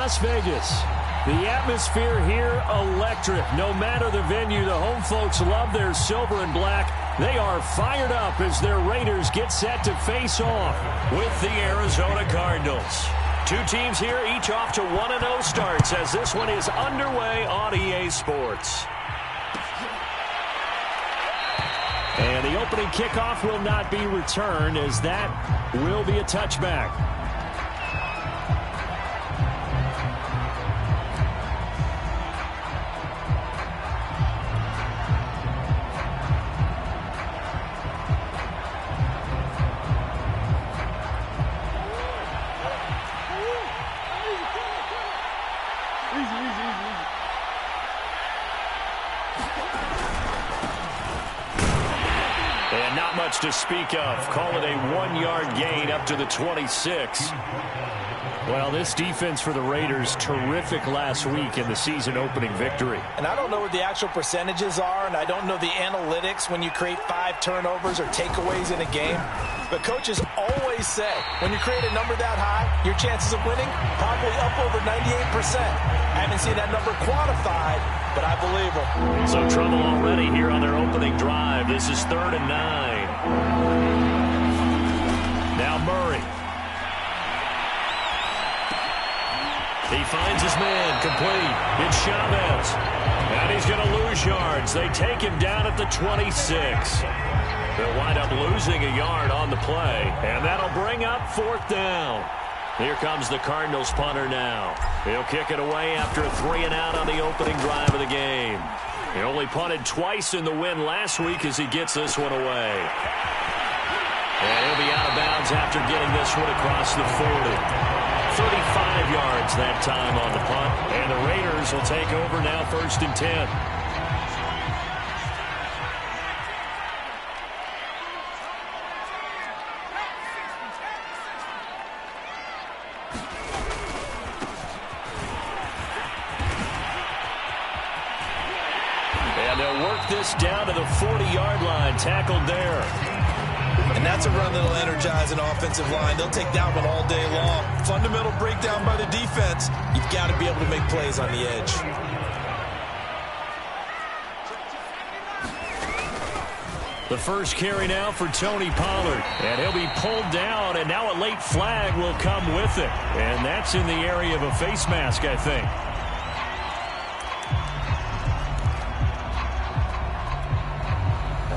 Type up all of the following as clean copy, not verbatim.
Las Vegas. The atmosphere here, electric. No matter the venue, the home folks love their silver and black. They are fired up as their Raiders get set to face off with the Arizona Cardinals. Two teams here, each off to 1-0 starts as this one is underway on EA Sports. And the opening kickoff will not be returned as that will be a touchback. And not much to speak of. Call it a 1-yard gain up to the 26. Well, this defense for the Raiders, terrific last week in the season-opening victory. And I don't know what the actual percentages are, and I don't know the analytics when you create 5 turnovers or takeaways in a game. But coaches always say, when you create a number that high, your chances of winning probably up over 98%. I haven't seen that number quantified, but I believe them. So trouble already here on their opening drive. This is 3rd and 9. Now Murray. He finds his man, complete. It's Chavez. And he's going to lose yards. They take him down at the 26. They'll wind up losing a yard on the play. And that'll bring up 4th down. Here comes the Cardinals punter now. He'll kick it away after a 3-and-out on the opening drive of the game. He only punted twice in the win last week as he gets this one away. And he'll be out of bounds after getting this one across the 40. 35 yards that time on the punt. And the Raiders will take over now 1st and 10. And they'll work this down to the 40-yard line, tackled there. And that's a run that'll energize an offensive line. They'll take that one all day long. Fundamental breakdown by the defense. You've got to be able to make plays on the edge. The first carry now for Tony Pollard. And he'll be pulled down, and now a late flag will come with it. And that's in the area of a face mask, I think.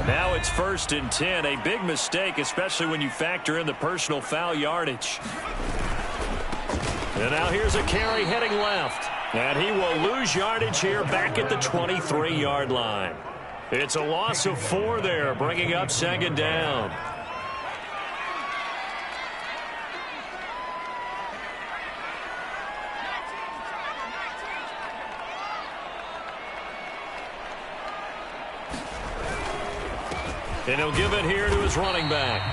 Now it's 1st and 10. A big mistake, especially when you factor in the personal foul yardage. And now here's a carry heading left. And he will lose yardage here back at the 23-yard line. It's a loss of 4 there, bringing up 2nd down. And he'll give it here to his running back.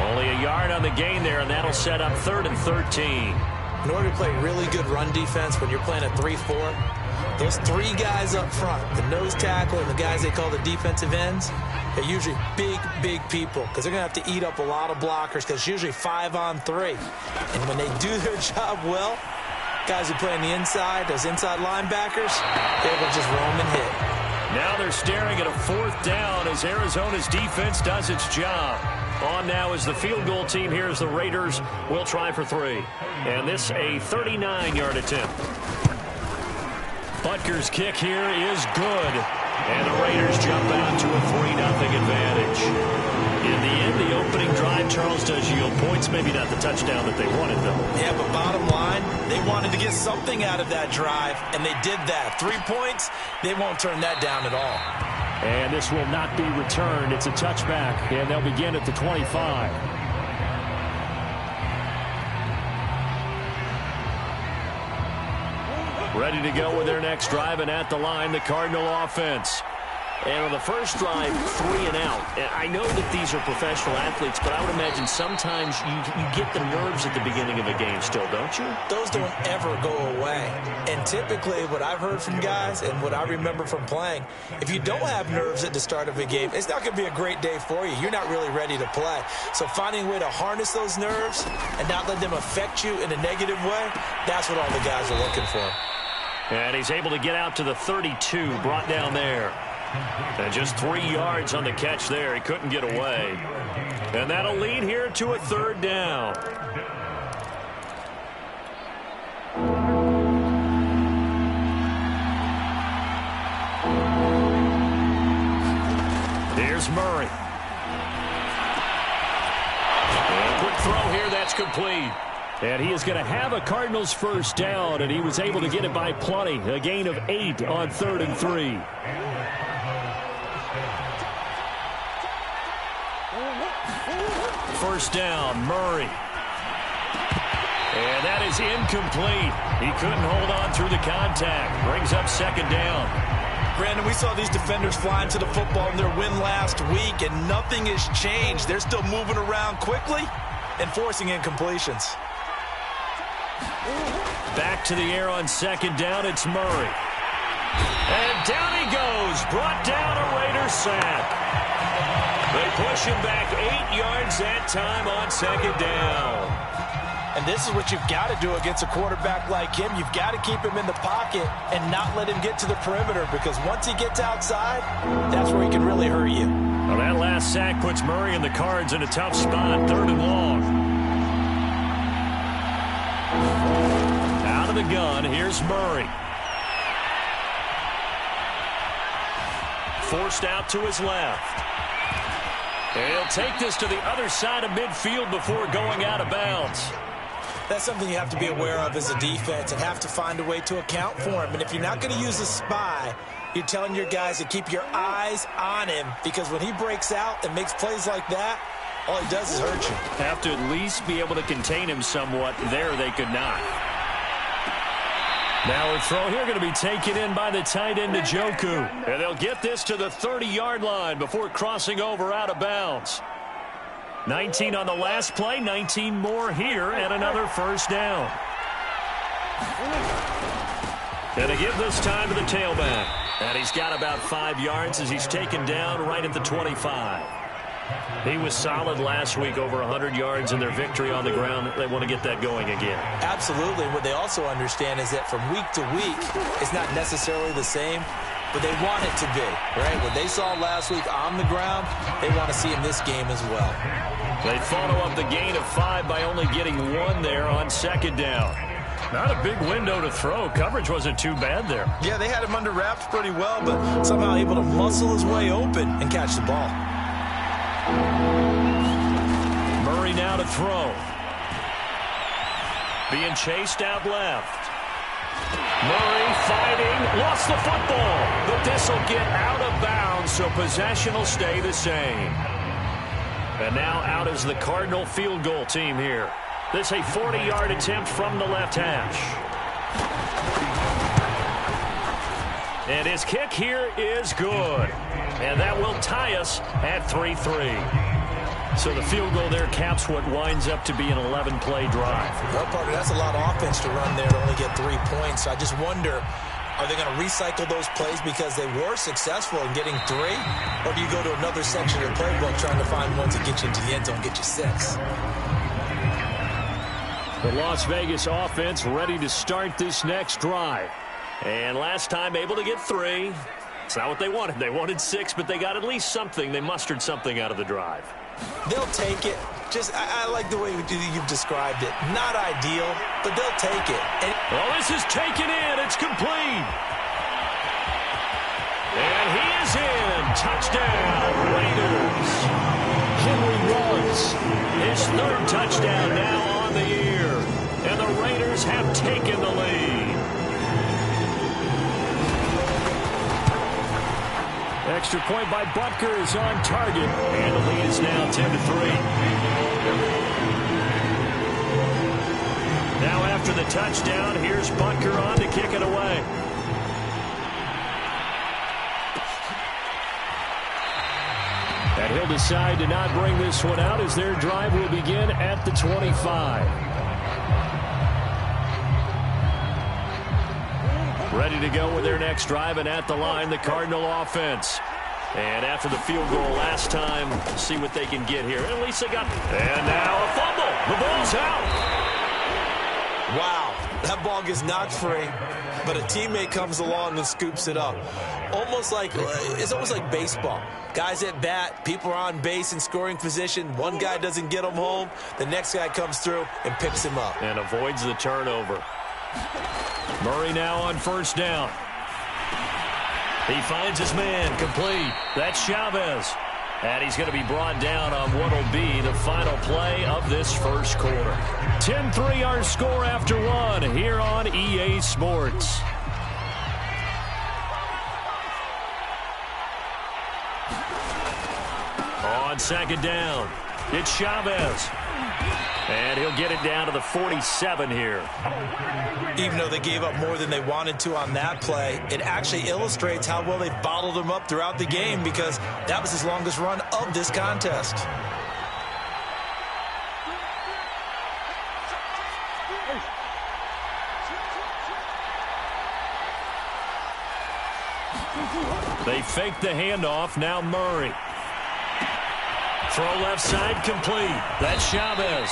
Only a yard on the gain there, and that'll set up 3rd and 13. In order to play really good run defense when you're playing a 3-4, those 3 guys up front, the nose tackle and the guys they call the defensive ends, they're usually big people because they're going to have to eat up a lot of blockers because it's usually 5-on-3. And when they do their job well, guys who play on the inside, those inside linebackers, they will just roam and hit. Now they're staring at a 4th down as Arizona's defense does its job. On now is the field goal team here as the Raiders will try for 3. And this a 39-yard attempt. Butker's kick here is good. And the Raiders jump out to a 3-0 advantage. In the end, the opening drive, Charles, does yield points. Maybe not the touchdown that they wanted, though. Yeah, but bottom line, they wanted to get something out of that drive, and they did that. 3 points, they won't turn that down at all. And this will not be returned. It's a touchback, and they'll begin at the 25. Ready to go with their next drive, and at the line, the Cardinal offense. And on the first drive, 3 and out. I know that these are professional athletes, but I would imagine sometimes you get the nerves at the beginning of a game still, don't you? Those don't ever go away. And typically what I've heard from guys and what I remember from playing, if you don't have nerves at the start of a game, it's not going to be a great day for you. You're not really ready to play. So finding a way to harness those nerves and not let them affect you in a negative way, that's what all the guys are looking for. And he's able to get out to the 32, brought down there. And just 3 yards on the catch there. He couldn't get away. And that'll lead here to a 3rd down. Here's Murray. And a quick throw here, that's complete. And he is going to have a Cardinals first down, and he was able to get it by plenty. A gain of 8 on 3rd and 3. First down, Murray. And that is incomplete. He couldn't hold on through the contact. Brings up 2nd down. Brandon, we saw these defenders flying to the football in their win last week, and nothing has changed. They're still moving around quickly and forcing incompletions. Back to the air on 2nd down, it's Murray. And down he goes, brought down a Raider sack. They push him back 8 yards that time on 2nd down. And this is what you've got to do against a quarterback like him. You've got to keep him in the pocket and not let him get to the perimeter, because once he gets outside, that's where he can really hurt you. Well, that last sack puts Murray and the Cards in a tough spot, 3rd and long. Out of the gun, here's Murray. Forced out to his left. And he'll take this to the other side of midfield before going out of bounds. That's something you have to be aware of as a defense and have to find a way to account for him. And if you're not going to use a spy, you're telling your guys to keep your eyes on him, because when he breaks out and makes plays like that, all he does is hurt you. Have to at least be able to contain him somewhat. There they could not. Now a throw here going to be taken in by the tight end, Njoku. And they'll get this to the 30-yard line before crossing over out of bounds. 19 on the last play, 19 more here, and another first down. And to give this time to the tailback. And he's got about 5 yards as he's taken down right at the 25. He was solid last week, over 100 yards in their victory on the ground. They want to get that going again. Absolutely. What they also understand is that from week to week, it's not necessarily the same, but they want it to be, right? What they saw last week on the ground, they want to see in this game as well. They follow up the gain of 5 by only getting 1 there on 2nd down. Not a big window to throw. Coverage wasn't too bad there. Yeah, they had him under wraps pretty well, but somehow able to muscle his way open and catch the ball. Murray now to throw. Being chased out left. Murray fighting, lost the football, but this will get out of bounds, so possession will stay the same. And now out is the Cardinal field goal team here. This a 40-yard attempt from the left hash. And his kick here is good. And that will tie us at 3-3. So the field goal there caps what winds up to be an 11-play drive. Well, Parker, that's a lot of offense to run there to only get 3 points. So I just wonder, are they going to recycle those plays because they were successful in getting 3? Or do you go to another section of the playbook trying to find ones that get you into the end zone, get you 6? The Las Vegas offense ready to start this next drive. And last time able to get 3. It's not what they wanted. They wanted 6, but they got at least something. They mustered something out of the drive. They'll take it. I like the way you've described it. Not ideal, but they'll take it. Well, this is taken in. It's complete. And he is in. Touchdown, Raiders. Henry runs. His 3rd touchdown now on the year. And the Raiders have taken the lead. Extra point by Butker is on target, and the lead is now 10-3. Now after the touchdown, here's Butker on to kick it away. And he'll decide to not bring this one out as their drive will begin at the 25. Ready to go with their next drive, and at the line, the Cardinal offense. And after the field goal last time, see what they can get here. At least they got... And now a fumble. The ball's out. Wow, that ball gets knocked free, but a teammate comes along and scoops it up. It's almost like baseball. Guys at bat, people are on base in scoring position. One guy doesn't get him home. The next guy comes through and picks him up. And avoids the turnover. Murray now on first down. He finds his man, complete. That's Chavez. And he's going to be brought down on what will be the final play of this first quarter. 10-3 our score after one here on EA Sports. On second down, it's Chavez. And he'll get it down to the 47 here. Even though they gave up more than they wanted to on that play, it actually illustrates how well they've bottled him up throughout the game, because that was his longest run of this contest. They fake the handoff. Now Murray. Throw left side, complete. That's Chavez.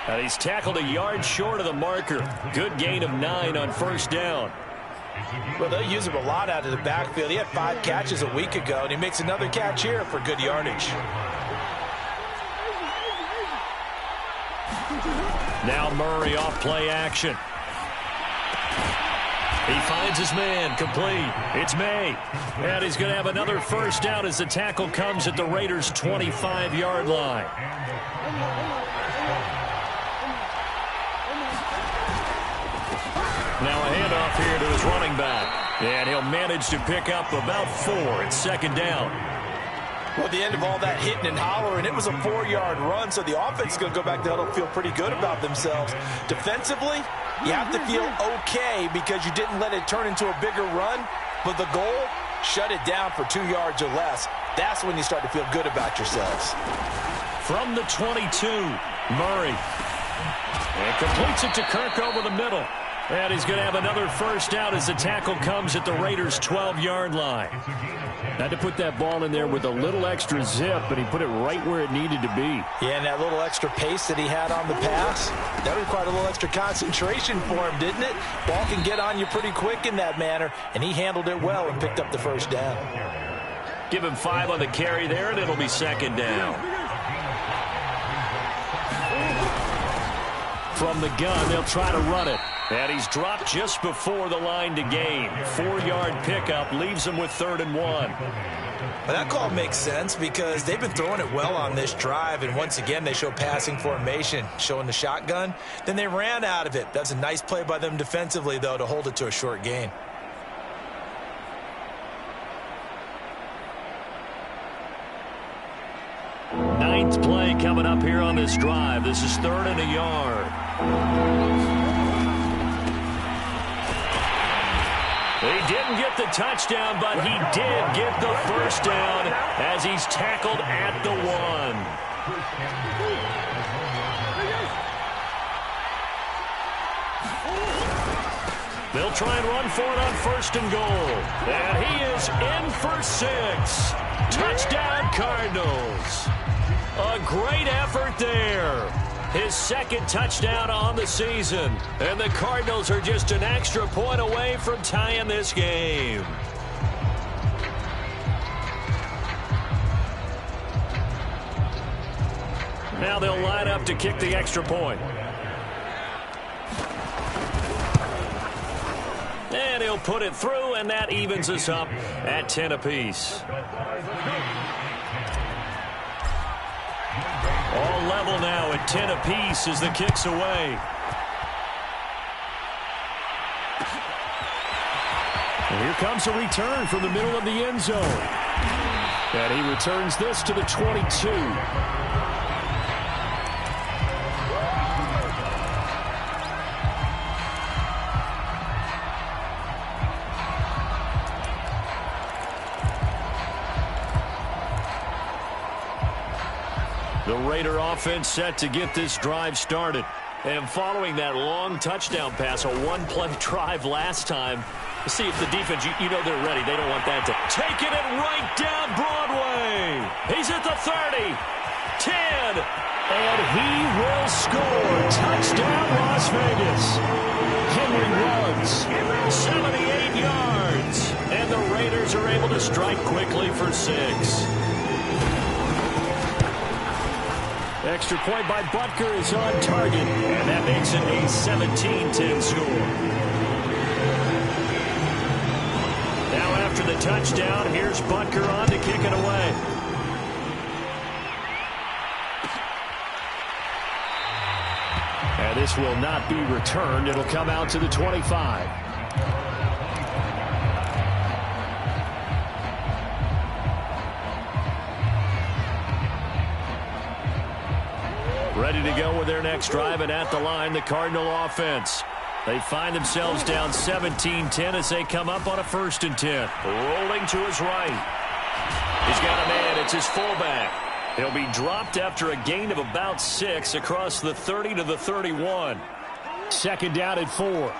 And he's tackled a yard short of the marker. Good gain of 9 on first down. Well, they'll use him a lot out of the backfield. He had 5 catches a week ago, and he makes another catch here for good yardage. Now Murray off play action. He finds his man, complete. It's May. And he's going to have another first down as the tackle comes at the Raiders' 25-yard line. Now a handoff here to his running back. And he'll manage to pick up about 4 at second down. Well, at the end of all that hitting and hollering, it was a 4-yard run, so the offense is going to go back there and feel pretty good about themselves. Defensively, you have to feel okay because you didn't let it turn into a bigger run, but the goal, shut it down for 2 yards or less. That's when you start to feel good about yourselves. From the 22, Murray. And completes it to Kirk over the middle. And he's going to have another first down as the tackle comes at the Raiders' 12-yard line. Had to put that ball in there with a little extra zip, but he put it right where it needed to be. Yeah, and that little extra pace that he had on the pass, that required a little extra concentration for him, didn't it? Ball can get on you pretty quick in that manner, and he handled it well and picked up the first down. Give him 5 on the carry there, and it'll be second down. From the gun, they'll try to run it. And he's dropped just before the line to gain. 4-yard pickup leaves him with 3rd and 1. But that call makes sense because they've been throwing it well on this drive, and once again they show passing formation, showing the shotgun. Then they ran out of it. That's a nice play by them defensively, though, to hold it to a short gain. Ninth play coming up here on this drive. This is 3rd and a yard. He didn't get the touchdown, but he did get the first down as he's tackled at the 1. They'll try and run for it on 1st and goal. And he is in for 6. Touchdown, Cardinals. A great effort there. His 2nd touchdown on the season. And the Cardinals are just an extra point away from tying this game. Now they'll line up to kick the extra point. And he'll put it through, and that evens us up at 10 apiece. All level now at 10 apiece as the kick's away. And here comes a return from the middle of the end zone. And he returns this to the 22. The Raider offense set to get this drive started. And following that long touchdown pass, a one-play drive last time, see if the defense, you know they're ready. They don't want that to take it and right down Broadway. He's at the 30, 10, and he will score. Touchdown, Las Vegas. Henry runs 78 yards, and the Raiders are able to strike quickly for 6. Extra point by Butker is on target, and that makes it a 17-10 score. Now after the touchdown, here's Butker on to kick it away. And this will not be returned. It'll come out to the 25. Ready to go with their next drive, and at the line, the Cardinal offense. They find themselves down 17-10 as they come up on a 1st and 10. Rolling to his right. He's got a man. It's his fullback. He'll be dropped after a gain of about 6 across the 30 to the 31. 2nd down at 4.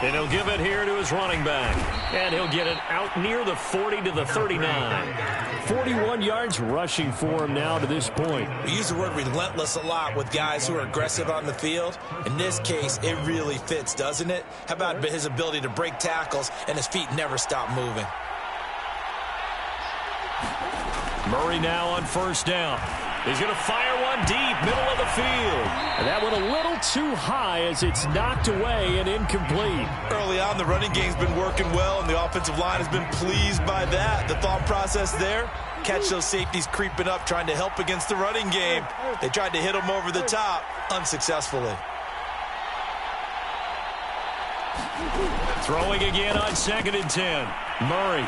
And he'll give it here to his running back. And he'll get it out near the 40 to the 39. 41 yards rushing for him now to this point. We use the word relentless a lot with guys who are aggressive on the field. In this case, it really fits, doesn't it? How about his ability to break tackles and his feet never stop moving? Murray now on 1st down. He's going to fire one deep, middle of the field. And that one a little too high as it's knocked away and incomplete. Early on, the running game's been working well, and the offensive line has been pleased by that. The thought process there, catch those safeties creeping up, trying to help against the running game. They tried to hit them over the top, unsuccessfully. Throwing again on 2nd and 10. Murray.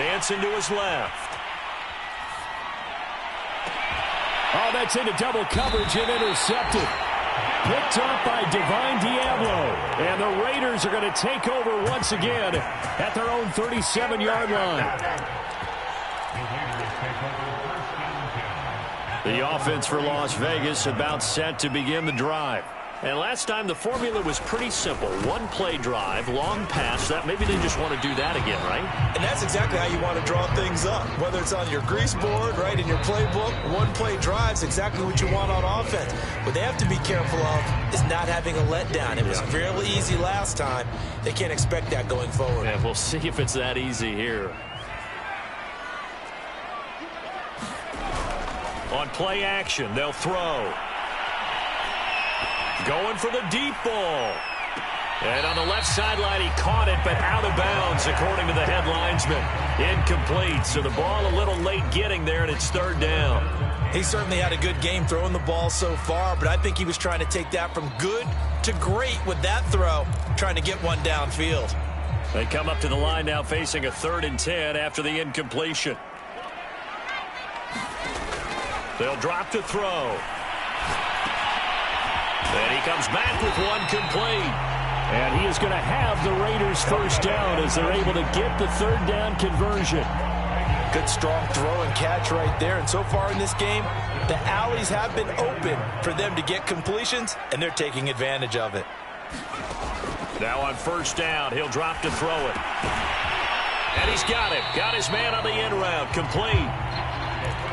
Dancing to his left. Oh, that's into double coverage and intercepted. Picked up by Divine Diablo. And the Raiders are going to take over once again at their own 37-yard line. The offense for Las Vegas about set to begin the drive. And last time the formula was pretty simple. One-play drive, long pass. That maybe they just want to do that again, right? And that's exactly how you want to draw things up. Whether it's on your grease board, right, in your playbook, one-play drive's exactly what you want on offense. What they have to be careful of is not having a letdown. It was fairly easy last time. They can't expect that going forward. Yeah, we'll see if it's that easy here. On play action, they'll throw. Going for the deep ball. And on the left sideline, he caught it, but out of bounds, according to the head linesman. Incomplete, so the ball a little late getting there, and it's 3rd down. He certainly had a good game throwing the ball so far, but I think he was trying to take that from good to great with that throw, trying to get one downfield. They come up to the line now facing a 3rd and 10 after the incompletion. They'll drop to throw. And he comes back with one complete. And he is going to have the Raiders 1st down as they're able to get the 3rd down conversion. Good strong throw and catch right there. And so far in this game, the alleys have been open for them to get completions, and they're taking advantage of it. Now on 1st down, he'll drop to throw it. And he's got it. Got his man on the end route. Complete.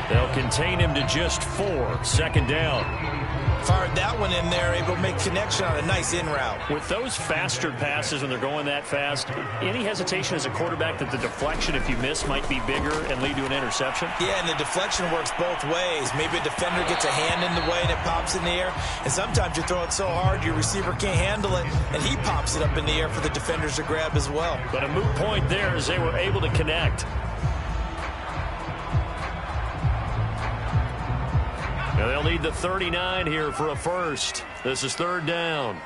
They'll contain him to just 4. 2nd down. Fired that one in there, able to make connection on a nice in route. With those faster passes when they're going that fast, any hesitation as a quarterback that the deflection, if you miss, might be bigger and lead to an interception? Yeah, and the deflection works both ways. Maybe a defender gets a hand in the way and it pops in the air. And sometimes you throw it so hard your receiver can't handle it, and he pops it up in the air for the defenders to grab as well. But a moot point there as they were able to connect. Now they'll need the 39 here for a 1st. This is 3rd down.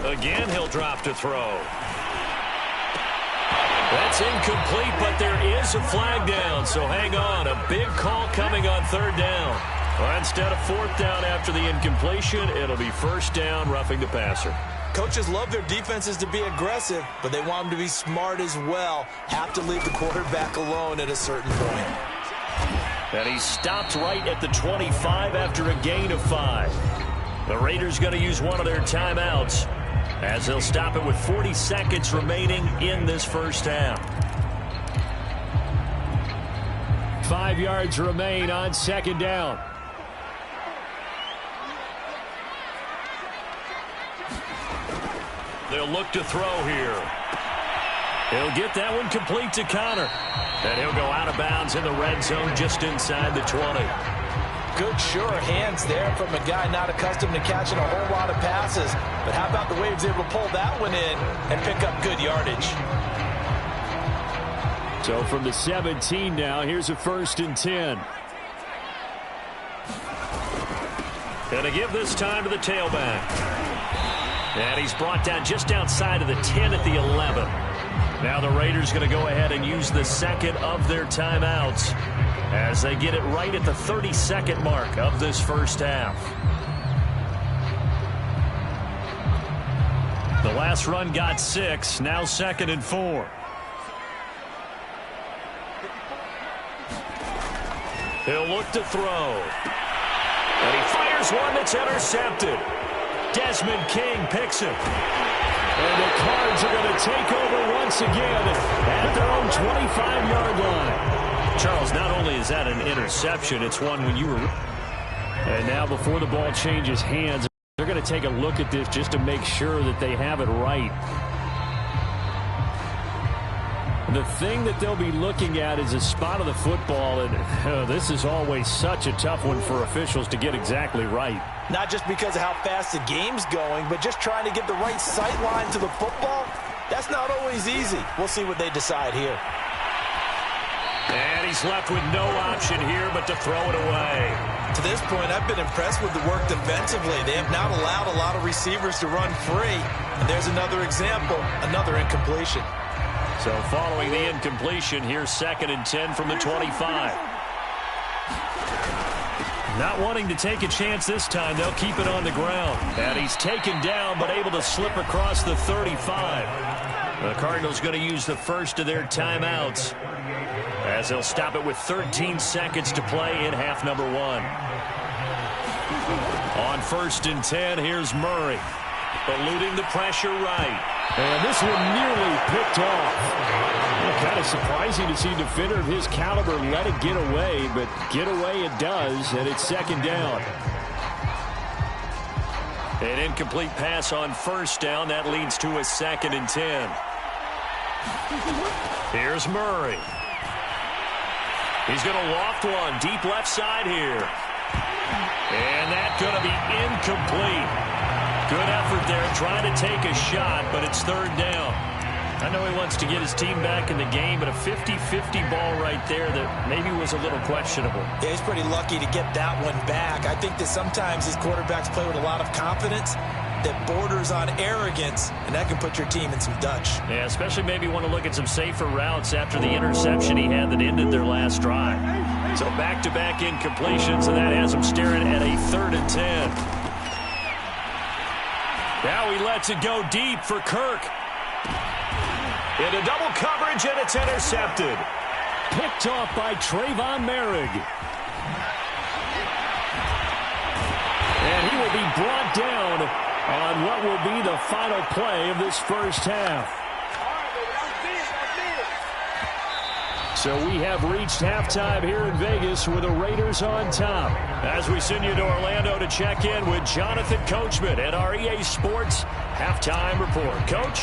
Again, he'll drop to throw. That's incomplete, but there is a flag down, so hang on. A big call coming on 3rd down. Well, instead of 4th down after the incompletion, it'll be 1st down, roughing the passer. Coaches love their defenses to be aggressive, but they want them to be smart as well. Have to leave the quarterback alone at a certain point. And he stopped right at the 25 after a gain of 5. The Raiders going to use one of their timeouts as they'll stop it with 40 seconds remaining in this first half. 5 yards remain on second down. They'll look to throw here. He'll get that one complete to Connor. And he'll go out of bounds in the red zone just inside the 20. Good, sure hands there from a guy not accustomed to catching a whole lot of passes. But how about the way he was able to pull that one in and pick up good yardage? So from the 17 now, here's a 1st and 10. Going to give this time to the tailback. And he's brought down just outside of the 10 at the 11. Now the Raiders going to go ahead and use the second of their timeouts as they get it right at the 32nd mark of this first half. The last run got 6, now 2nd and 4. He'll look to throw. And he fires one that's intercepted. Desmond King picks it. And the Cards are going to take over once again at their own 25-yard line. Charles, not only is that an interception, it's one when you were... And now before the ball changes hands, they're going to take a look at this just to make sure that they have it right. The thing that they'll be looking at is a spot of the football, and this is always such a tough one for officials to get exactly right. Not just because of how fast the game's going, but just trying to get the right sight line to the football. That's not always easy. We'll see what they decide here. And he's left with no option here but to throw it away. To this point, I've been impressed with the work defensively. They have not allowed a lot of receivers to run free. And there's another example, another incompletion. So following the incompletion, here's 2nd and 10 from the 25. Not wanting to take a chance this time, they'll keep it on the ground. And he's taken down but able to slip across the 35. The Cardinals going to use the first of their timeouts as they'll stop it with 13 seconds to play in half number 1. On 1st and 10, here's Murray. Eluding the pressure right. And this one nearly picked off. Kind of surprising to see a defender of his caliber let it get away, but get away it does, and it's 2nd down. An incomplete pass on 1st down. That leads to a 2nd and 10. Here's Murray. He's going to loft one deep left side here. And that's going to be incomplete. Good effort there, trying to take a shot, but it's 3rd down. I know he wants to get his team back in the game, but a 50-50 ball right there that maybe was a little questionable. Yeah, he's pretty lucky to get that one back. I think that sometimes these quarterbacks play with a lot of confidence that borders on arrogance, and that can put your team in some Dutch. Yeah, especially maybe want to look at some safer routes after the interception he had that ended their last drive. So back-to-back incompletions, and that has him staring at a 3rd and 10. Now he lets it go deep for Kirk. Into double coverage, and it's intercepted. Picked off by Trayvon Merrick. And he will be brought down on what will be the final play of this first half. So we have reached halftime here in Vegas with the Raiders on top. As we send you to Orlando to check in with Jonathan Coachman at our EA Sports Halftime Report. Coach,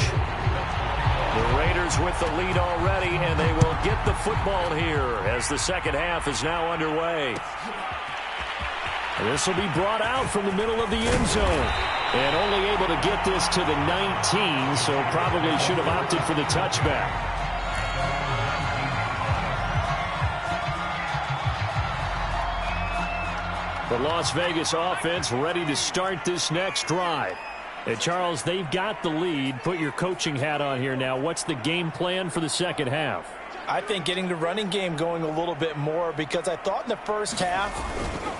the Raiders with the lead already, and they will get the football here as the second half is now underway. This will be brought out from the middle of the end zone. And only able to get this to the 19, so probably should have opted for the touchback. The Las Vegas offense ready to start this next drive. And Charles, they've got the lead. Put your coaching hat on here now. What's the game plan for the second half? I think getting the running game going a little bit more, because I thought in the first half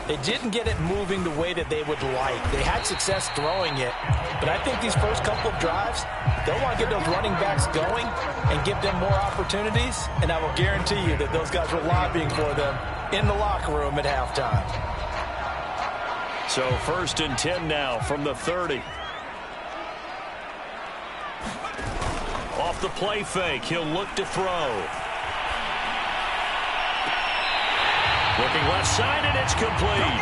they didn't get it moving the way that they would like. They had success throwing it, but I think these first couple of drives, they'll want to get those running backs going and give them more opportunities, and I will guarantee you that those guys were lobbying for them in the locker room at halftime. So 1st and 10 now from the 30. Off the play fake, he'll look to throw. Looking left side, and it's complete.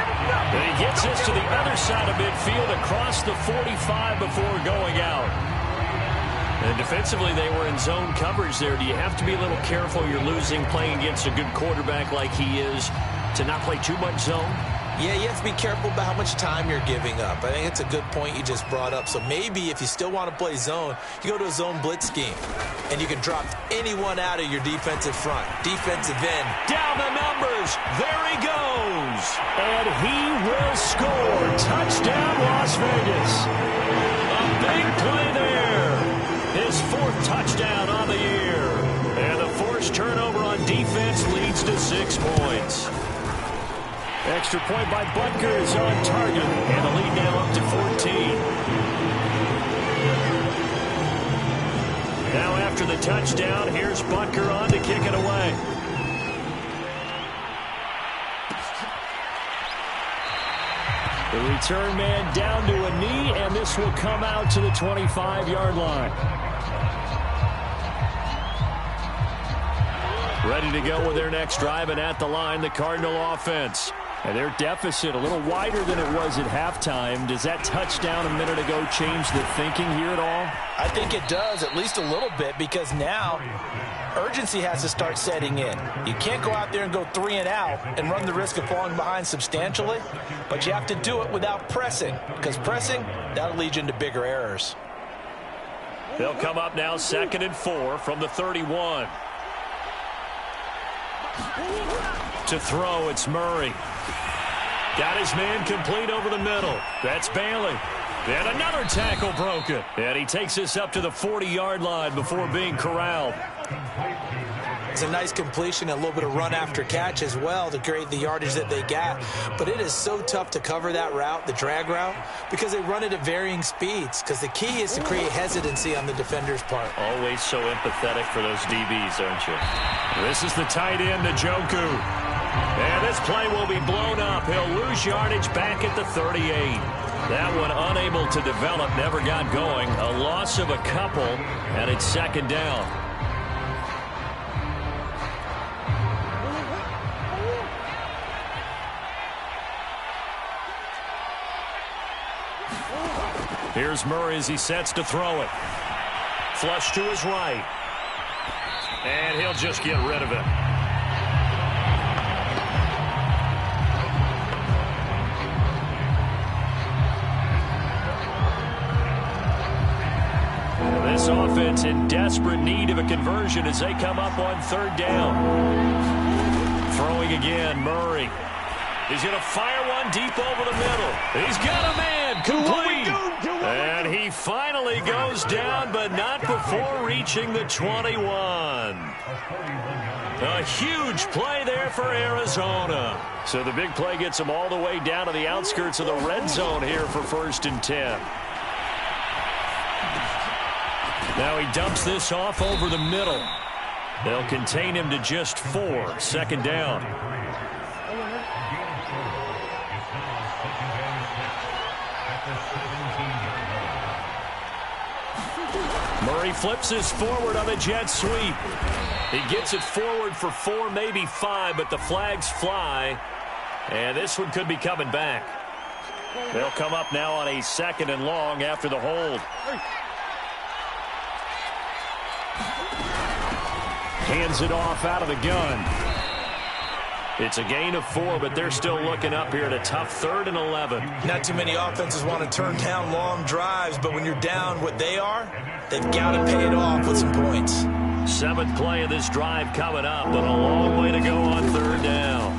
And he gets this to the other side of midfield across the 45 before going out. And defensively, they were in zone coverage there. Do you have to be a little careful? You're losing playing against a good quarterback like he is to not play too much zone? Yeah, you have to be careful about how much time you're giving up. I think it's a good point you just brought up. So maybe if you still want to play zone, you go to a zone blitz scheme, and you can drop anyone out of your defensive front. Defensive end. Down the numbers. There he goes. And he will score. Touchdown, Las Vegas. A big play there. His 4th touchdown on the year. And the forced turnover on defense leads to 6 points. Extra point by Butker is on target, and the lead now up to 14. Now after the touchdown, here's Butker on to kick it away. The return man down to a knee, and this will come out to the 25-yard line. Ready to go with their next drive, and at the line, the Cardinal offense. And their deficit a little wider than it was at halftime. Does that touchdown a minute ago change the thinking here at all? I think it does, at least a little bit, because now urgency has to start setting in. You can't go out there and go 3 and out and run the risk of falling behind substantially, but you have to do it without pressing, because pressing, that'll lead you into bigger errors. They'll come up now 2nd and 4 from the 31. To throw, it's Murray. Got his man complete over the middle. That's Bailey. And another tackle broken. And he takes this up to the 40-yard line before being corralled. It's a nice completion, a little bit of run after catch as well to create the yardage that they got. But it is so tough to cover that route, the drag route, because they run it at varying speeds. Because the key is to create hesitancy on the defender's part. Always so empathetic for those DBs, aren't you? This is the tight end, Njoku. And this play will be blown up. He'll lose yardage back at the 38. That one unable to develop, never got going. A loss of a couple, and it's 2nd down. Here's Murray as he sets to throw it. Flush to his right. And he'll just get rid of it. This offense in desperate need of a conversion as they come up on 3rd down. Throwing again, Murray. He's going to fire one deep over the middle. He's got a man complete. And he finally goes down, but not before reaching the 21. A huge play there for Arizona. So the big play gets him all the way down to the outskirts of the red zone here for 1st and 10. Now he dumps this off over the middle. They'll contain him to just 4. 2nd down. Murray flips this forward on the jet sweep. He gets it forward for 4, maybe 5, but the flags fly. And this one could be coming back. They'll come up now on a 2nd and long after the hold. Hands it off out of the gun. It's a gain of 4, but they're still looking up here at a tough 3rd and 11. Not too many offenses want to turn down long drives, but when you're down what they are, they've got to pay it off with some points. 7th play of this drive coming up, but a long way to go on 3rd down.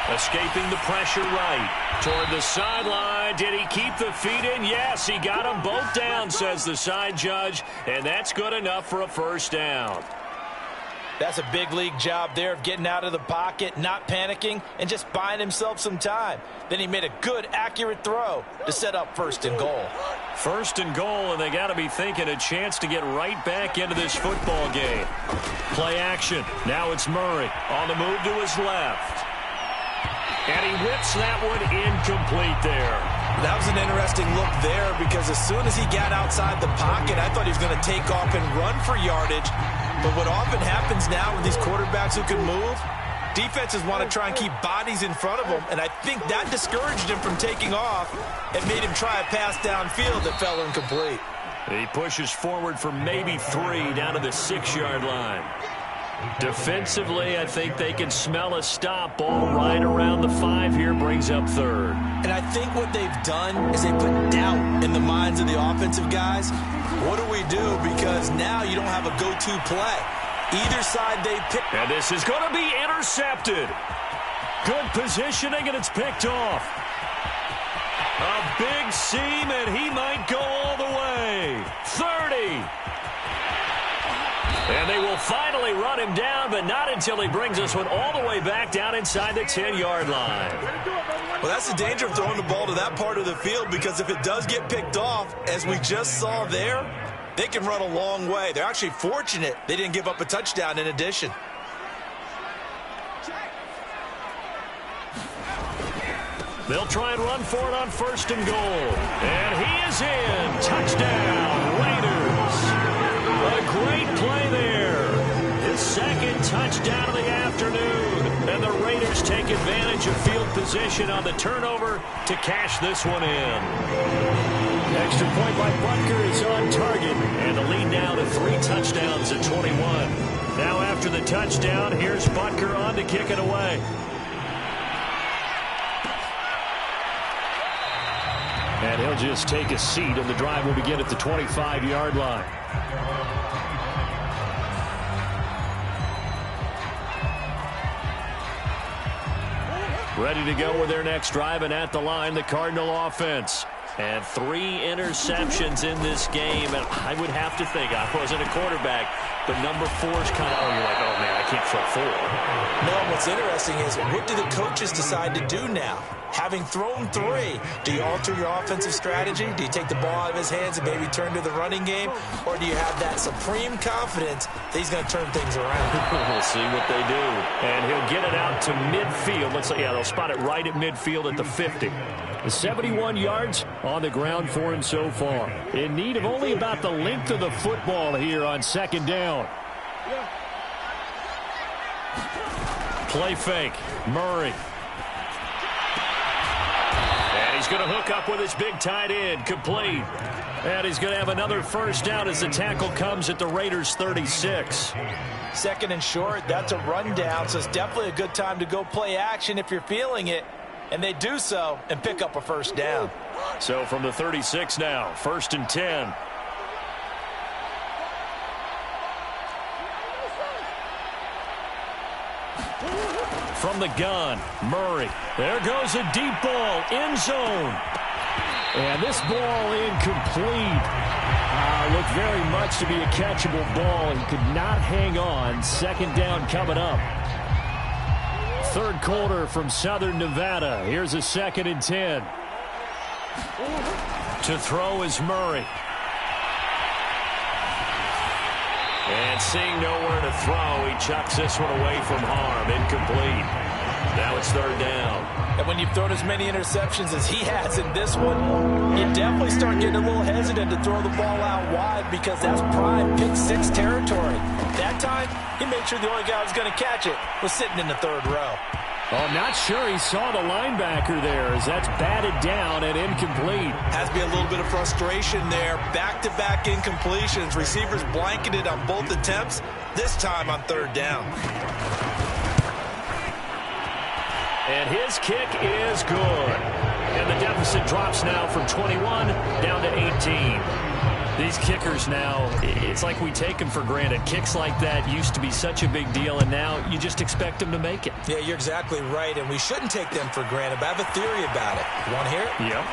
A escaping the pressure right. Toward the sideline. Did he keep the feet in? Yes, he got them both down, says the side judge. And that's good enough for a first down. That's a big league job there of getting out of the pocket, not panicking, and just buying himself some time. Then he made a good, accurate throw to set up 1st and goal. 1st and goal, and they got to be thinking a chance to get right back into this football game. Play action. Now it's Murray on the move to his left. And he whips that one incomplete there. That was an interesting look there because as soon as he got outside the pocket, I thought he was going to take off and run for yardage. But what often happens now with these quarterbacks who can move, defenses want to try and keep bodies in front of them, and I think that discouraged him from taking off and made him try a pass downfield that fell incomplete. He pushes forward for maybe 3 down to the 6-yard line. Defensively, I think they can smell a stop. Ball right around the 5 here, brings up 3rd. And I think what they've done is they put doubt in the minds of the offensive guys. What do we do? Because now you don't have a go-to play. Either side they pick. And this is going to be intercepted. Good positioning, and it's picked off. A big seam, and he might go all the way. 30. And they will finally run him down, but not until he brings this one all the way back down inside the 10-yard line. Well, that's the danger of throwing the ball to that part of the field, because if it does get picked off, as we just saw there, they can run a long way. They're actually fortunate they didn't give up a touchdown in addition. They'll try and run for it on 1st and goal. And he is in. Touchdown, Raiders. A great play there. His 2nd touchdown of the afternoon. And the Raiders take advantage of field position on the turnover to cash this one in. Extra point by Butker is on target. And the lead now to 3 touchdowns at 21. Now after the touchdown, here's Butker on to kick it away. And he'll just take a seat, and the drive will begin at the 25-yard line. Ready to go with their next drive, and at the line, the Cardinal offense. And 3 interceptions in this game, and I would have to think, I wasn't a quarterback, but number 4 is kind of, you're like, oh man, I can't throw 4. No, what's interesting is, what do the coaches decide to do now? Having thrown 3, do you alter your offensive strategy? Do you take the ball out of his hands and maybe turn to the running game? Or do you have that supreme confidence that he's going to turn things around? We'll see what they do. And he'll get it out to midfield. Let's say, yeah, they'll spot it right at midfield at the 50. The 71 yards on the ground for him so far. In need of only about the length of the football here on 2nd down. Play fake. Murray. And he's going to hook up with his big tight end. Complete. And he's going to have another first down as the tackle comes at the Raiders' 36. 2nd and short, that's a rundown, so it's definitely a good time to go play action if you're feeling it. And they do so and pick up a first down. So from the 36 now, 1st and 10. From the gun, Murray. There goes a deep ball, end zone. And this ball incomplete. Looked very much to be a catchable ball. He could not hang on. 2nd down coming up. 3rd quarter from Southern Nevada. Here's a 2nd and 10. To throw is Murray. And seeing nowhere to throw, he chucks this one away from harm. Incomplete. Now it's 3rd down. And when you've thrown as many interceptions as he has in this one, you definitely start getting a little hesitant to throw the ball out wide, because that's prime pick 6 territory. That time, he made sure the only guy who was going to catch it was sitting in the 3rd row. Oh, not sure he saw the linebacker there, as that's batted down and incomplete. Has to be a little bit of frustration there. Back-to-back incompletions. Receivers blanketed on both attempts, this time on 3rd down. And his kick is good. And the deficit drops now from 21 down to 18. These kickers now, it's like we take them for granted. Kicks like that used to be such a big deal, and now you just expect them to make it. Yeah, you're exactly right, and we shouldn't take them for granted. But I have a theory about it. You want to hear it? Yep.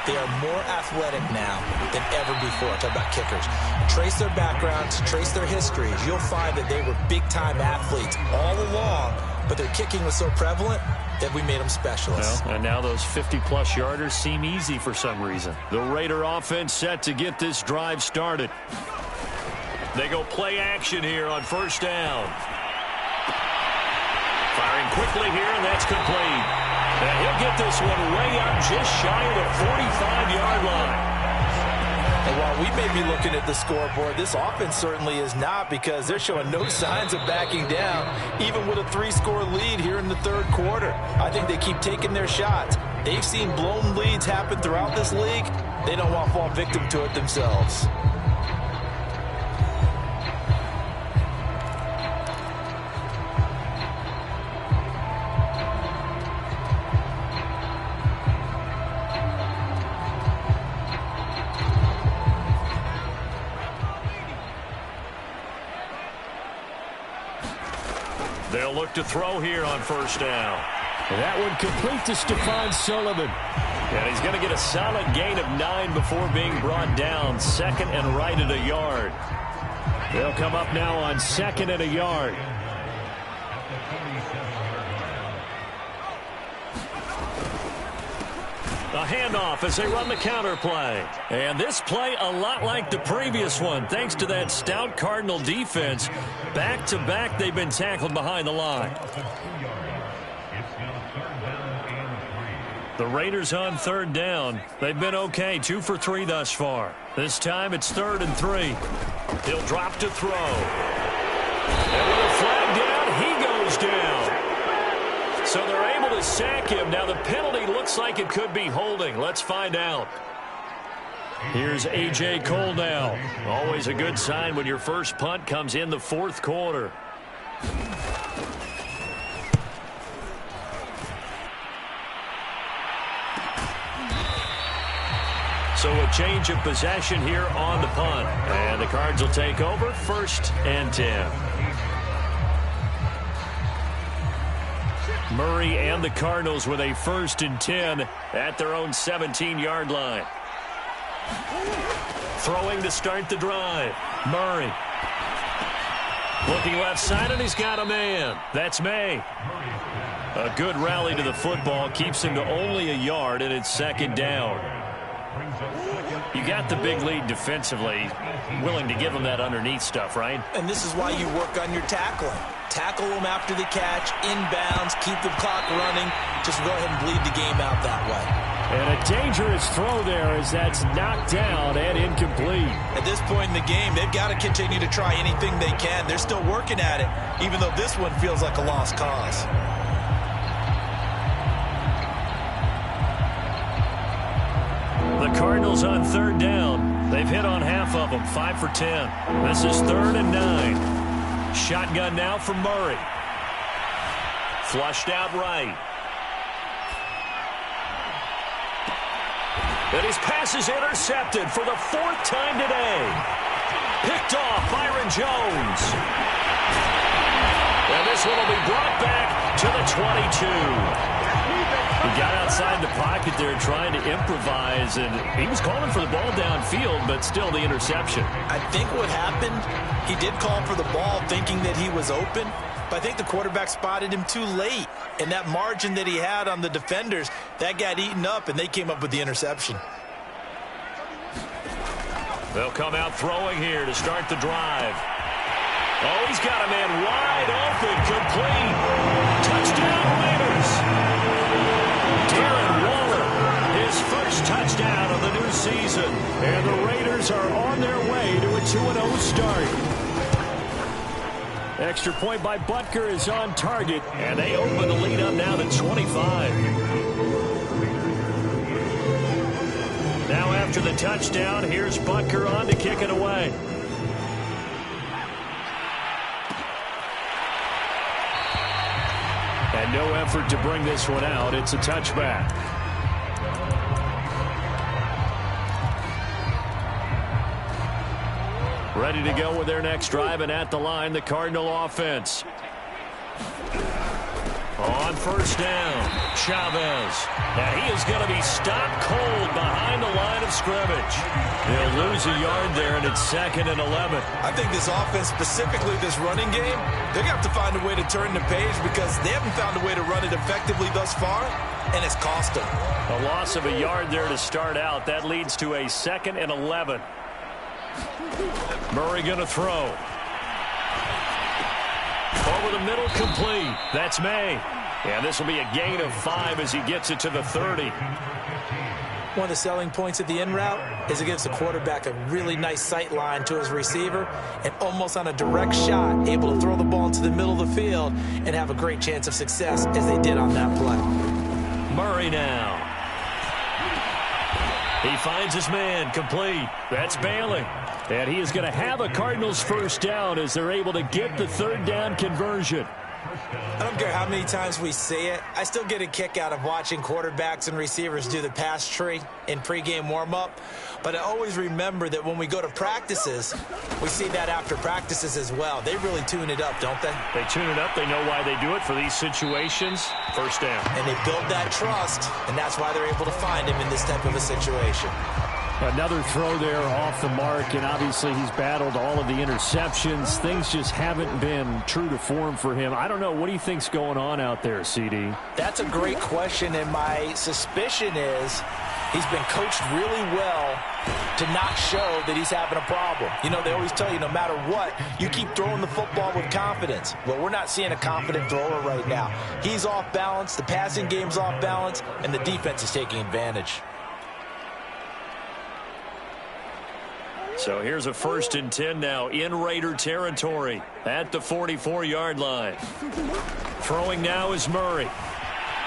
They are more athletic now than ever before. Talk about kickers. Trace their backgrounds, trace their histories. You'll find that they were big-time athletes all along, but their kicking was so prevalent that we made them specialists. Well, and now those 50-plus yarders seem easy for some reason. The Raider offense set to get this drive started. They go play action here on first down. Firing quickly here, and that's complete. And he'll get this one way up just shy of the 45-yard line. And while we may be looking at the scoreboard, this offense certainly is not, because they're showing no signs of backing down, even with a 3-score lead here in the third quarter. I think they keep taking their shots. They've seen blown leads happen throughout this league. They don't want to fall victim to it themselves. They'll look to throw here on first down. That one complete to Stephon Sullivan. And he's going to get a solid gain of 9 before being brought down. Second and right at a yard. They'll come up now on second and a yard. A handoff as they run the counter play. And this play a lot like the previous one, thanks to that stout Cardinal defense. Back-to-back, they've been tackled behind the line. The Raiders on third down. They've been okay, 2 for 3 thus far. This time it's 3rd and 3. He'll drop to throw. And with a flag down, he goes down. So they're able to sack him. Now the penalty looks like it could be holding. Let's find out. Here's A.J. Cole now. Always a good sign when your first punt comes in the fourth quarter. So a change of possession here on the punt. And the Cards will take over 1st and 10. Murray and the Cardinals with a 1st and 10 at their own 17-yard line. Throwing to start the drive. Murray. Looking left side, and he's got a man. That's May. A good rally to the football keeps him to only a yard, and it's 2nd down. You got the big lead defensively. Willing to give him that underneath stuff, right? And this is why you work on your tackling. Tackle them after the catch, inbounds, keep the clock running. Just go ahead and bleed the game out that way. And a dangerous throw there as that's knocked down and incomplete. At this point in the game, they've got to continue to try anything they can. They're still working at it, even though this one feels like a lost cause. The Cardinals on 3rd down. They've hit on half of them, 5 for 10. This is 3rd and 9. Shotgun now for Murray. Flushed out right. And his pass is intercepted for the 4th time today. Picked off Byron Jones. And this one will be brought back to the 22. He got outside the pocket there trying to improvise, and he was calling for the ball downfield, but still the interception. I think what happened, he did call for the ball thinking that he was open, but I think the quarterback spotted him too late. And that margin that he had on the defenders, that got eaten up, and they came up with the interception. They'll come out throwing here to start the drive. Oh, he's got a man wide open, complete. Touchdown, Raiders. Darren Waller, his first touchdown of the new season. And the Raiders are on their way to a 2-0 start. Extra point by Butker is on target. And they open the lead up now to 25. Now after the touchdown, here's Butker on to kick it away. And no effort to bring this one out. It's a touchback. Ready to go with their next drive, and at the line, the Cardinal offense. On first down, Chavez. And he is going to be stopped cold behind the line of scrimmage. They'll lose a yard there, and it's 2nd and 11. I think this offense, specifically this running game, they're going to have to find a way to turn the page because they haven't found a way to run it effectively thus far, and it's cost them. A loss of a yard there to start out. That leads to a 2nd and 11. Murray going to throw. Over the middle, complete. That's May. And this will be a gain of 5 as he gets it to the 30. One of the selling points of the in route is it gives the quarterback a really nice sight line to his receiver and almost on a direct shot able to throw the ball into the middle of the field and have a great chance of success as they did on that play. Murray now. He finds his man, complete. That's Bailey. And he is going to have a Cardinals first down as they're able to get the 3rd down conversion. I don't care how many times we see it. I still get a kick out of watching quarterbacks and receivers do the pass tree in pregame warm-up. But I always remember that when we go to practices, we see that after practices as well. They really tune it up, don't they? They tune it up. They know why they do it for these situations. First down. And they build that trust, and that's why they're able to find him in this type of a situation. Another throw there off the mark, and obviously he's battled all of the interceptions. Things just haven't been true to form for him. I don't know. What do you think's going on out there, CD? That's a great question, and my suspicion is he's been coached really well to not show that he's having a problem. You know, they always tell you no matter what, you keep throwing the football with confidence. Well, we're not seeing a confident thrower right now. He's off balance, the passing game's off balance, and the defense is taking advantage. So here's a 1st and 10 now in Raider territory at the 44-yard line. Throwing now is Murray.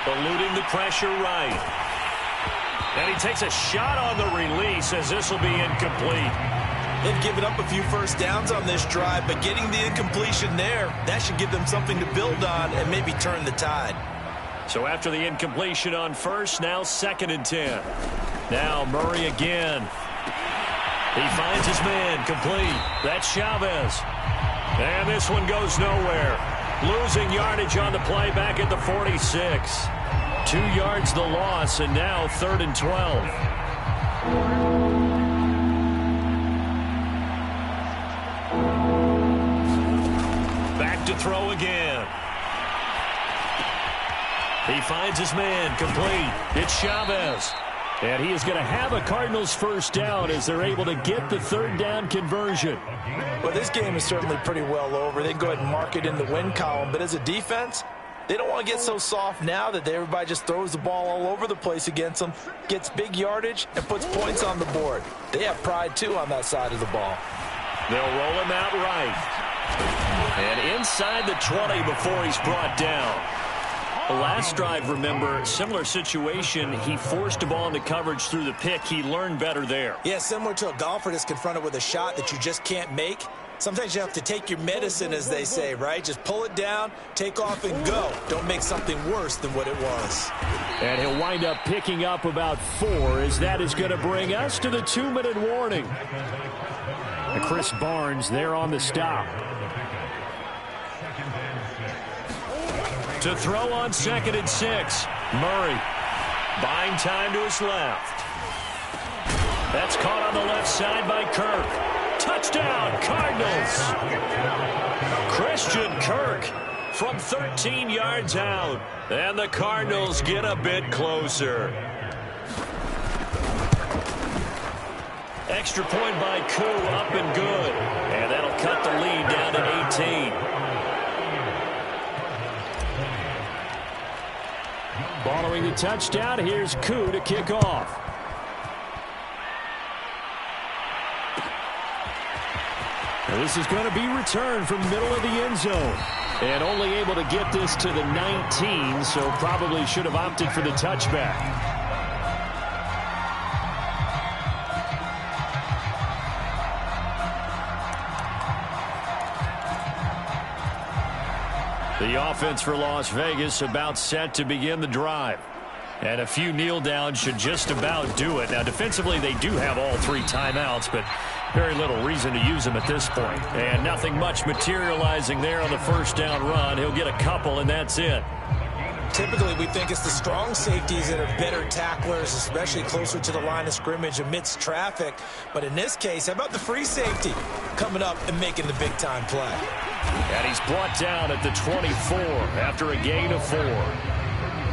Eluding the pressure right. And he takes a shot on the release as this will be incomplete. They've given up a few first downs on this drive, but getting the incompletion there, that should give them something to build on and maybe turn the tide. So after the incompletion on first, now 2nd and 10. Now Murray again. He finds his man, complete. That's Chavez. And this one goes nowhere. Losing yardage on the play back at the 46. 2 yards the loss, and now 3rd and 12. Back to throw again. He finds his man, complete. It's Chavez. And he is going to have a Cardinals first down as they're able to get the 3rd down conversion. Well, this game is certainly pretty well over. They can go ahead and mark it in the win column. But as a defense, they don't want to get so soft now that everybody just throws the ball all over the place against them, gets big yardage, and puts points on the board. They have pride, too, on that side of the ball. They'll roll him out right. And inside the 20 before he's brought down. The last drive, remember, similar situation. He forced a ball into coverage through the pick. He learned better there. Yeah, similar to a golfer that's confronted with a shot that you just can't make. Sometimes you have to take your medicine, as they say, right? Just pull it down, take off, and go. Don't make something worse than what it was. And he'll wind up picking up about 4, as that is going to bring us to the 2-minute warning. And Chris Barnes there on the stop. To throw on 2nd and 6. Murray buying time to his left. That's caught on the left side by Kirk. Touchdown, Cardinals. Christian Kirk from 13 yards out. And the Cardinals get a bit closer. Extra point by Koo, up and good. And that'll cut the lead down to 18. Following the touchdown, here's Koo to kick off. Now this is going to be returned from middle of the end zone. And only able to get this to the 19, so probably should have opted for the touchback. The offense for Las Vegas about set to begin the drive. And a few kneel downs should just about do it. Now, defensively, they do have all 3 timeouts, but Very little reason to use him at this point. And nothing much materializing there on the first down run. He'll get a couple, and that's it. Typically, we think it's the strong safeties that are better tacklers, especially closer to the line of scrimmage amidst traffic. But in this case, how about the free safety coming up and making the big-time play? And he's brought down at the 24 after a gain of 4.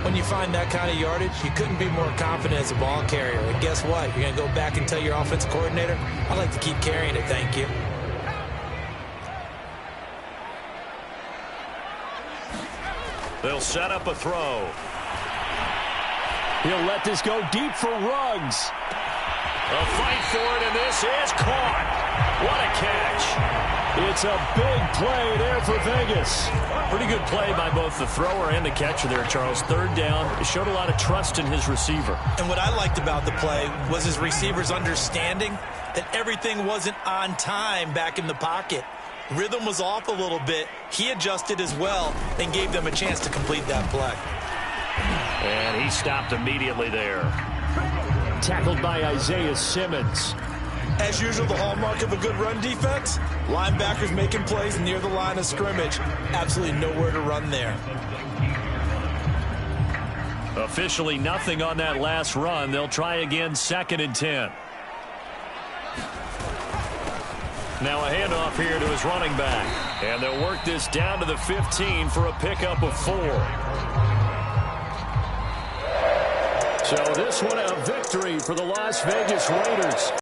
When you find that kind of yardage, you couldn't be more confident as a ball carrier. And guess what? You're going to go back and tell your offensive coordinator, I'd like to keep carrying it, thank you. They'll set up a throw. He'll let this go deep for Ruggs. A fight for it, and this is caught. What a catch. It's a big play there for Vegas. Pretty good play by both the thrower and the catcher there, Charles. Third down. It showed a lot of trust in his receiver. And what I liked about the play was his receiver's understanding that everything wasn't on time back in the pocket. Rhythm was off a little bit. He adjusted as well and gave them a chance to complete that play. And he stopped immediately there. Tackled by Isaiah Simmons. As usual, the hallmark of a good run defense, linebackers making plays near the line of scrimmage. Absolutely nowhere to run there. Officially nothing on that last run. They'll try again, 2nd and 10. Now a handoff here to his running back. And they'll work this down to the 15 for a pickup of 4. So this one a victory for the Las Vegas Raiders.